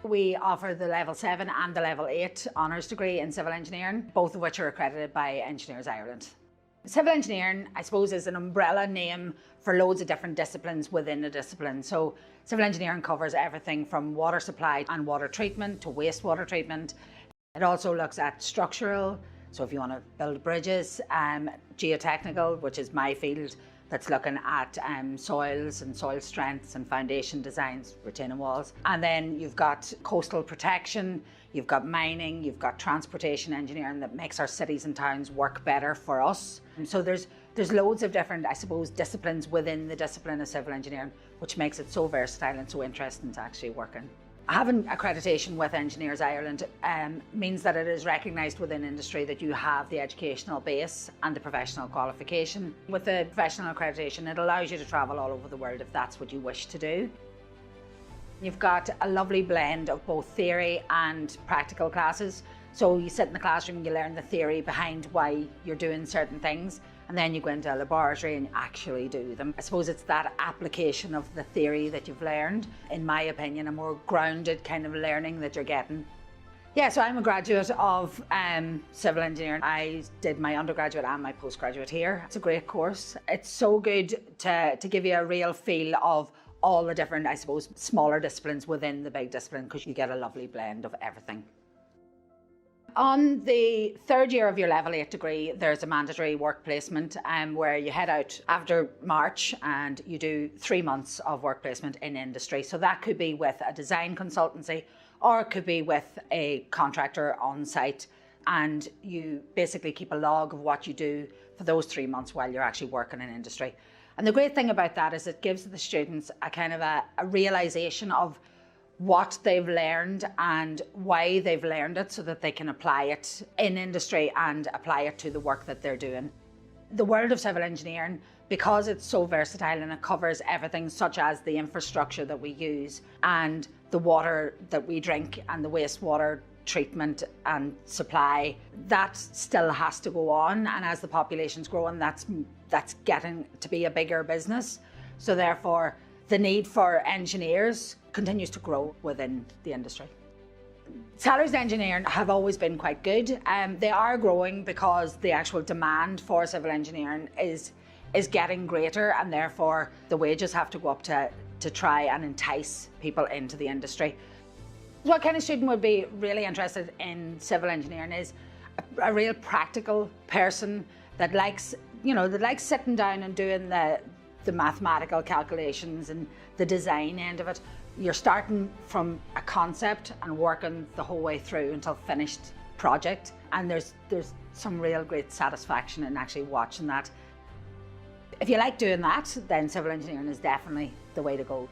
We offer the level 7 and the level 8 honours degree in civil engineering, both of which are accredited by Engineers Ireland. Civil engineering, I suppose, is an umbrella name for loads of different disciplines within a discipline. So civil engineering covers everything from water supply and water treatment to wastewater treatment. It also looks at structural, so if you want to build bridges, geotechnical, which is my field, that's looking at soils and soil strengths and foundation designs, retaining walls. And then you've got coastal protection, you've got mining, you've got transportation engineering that makes our cities and towns work better for us. And so there's loads of different, I suppose, disciplines within the discipline of civil engineering, which makes it so versatile and so interesting to actually work in. Having accreditation with Engineers Ireland means that it is recognised within industry that you have the educational base and the professional qualification. With the professional accreditation, it allows you to travel all over the world if that's what you wish to do. You've got a lovely blend of both theory and practical classes. So you sit in the classroom, you learn the theory behind why you're doing certain things, and then you go into a laboratory and actually do them. I suppose it's that application of the theory that you've learned, in my opinion, a more grounded kind of learning that you're getting. Yeah, so I'm a graduate of civil engineering. I did my undergraduate and my postgraduate here. It's a great course. It's so good to give you a real feel of all the different, I suppose, smaller disciplines within the big discipline, because you get a lovely blend of everything. On the third year of your level 8 degree, there's a mandatory work placement where you head out after March and you do 3 months of work placement in industry. So that could be with a design consultancy or it could be with a contractor on site, and you basically keep a log of what you do for those 3 months while you're actually working in industry. And the great thing about that is it gives the students a kind of a realisation of what they've learned and why they've learned it, so that they can apply it in industry and apply it to the work that they're doing. The world of civil engineering, because it's so versatile and it covers everything such as the infrastructure that we use and the water that we drink and the wastewater treatment and supply, that still has to go on. And as the population's growing, that's getting to be a bigger business. So therefore, the need for engineers continues to grow within the industry. Salaries in engineering have always been quite good. They are growing because the actual demand for civil engineering is getting greater, and therefore the wages have to go up to try and entice people into the industry. What kind of student would be really interested in civil engineering is a real practical person that likes sitting down and doing the mathematical calculations and the design end of it. You're starting from a concept and working the whole way through until finished project, and there's some real great satisfaction in actually watching that. If you like doing that, then civil engineering is definitely the way to go.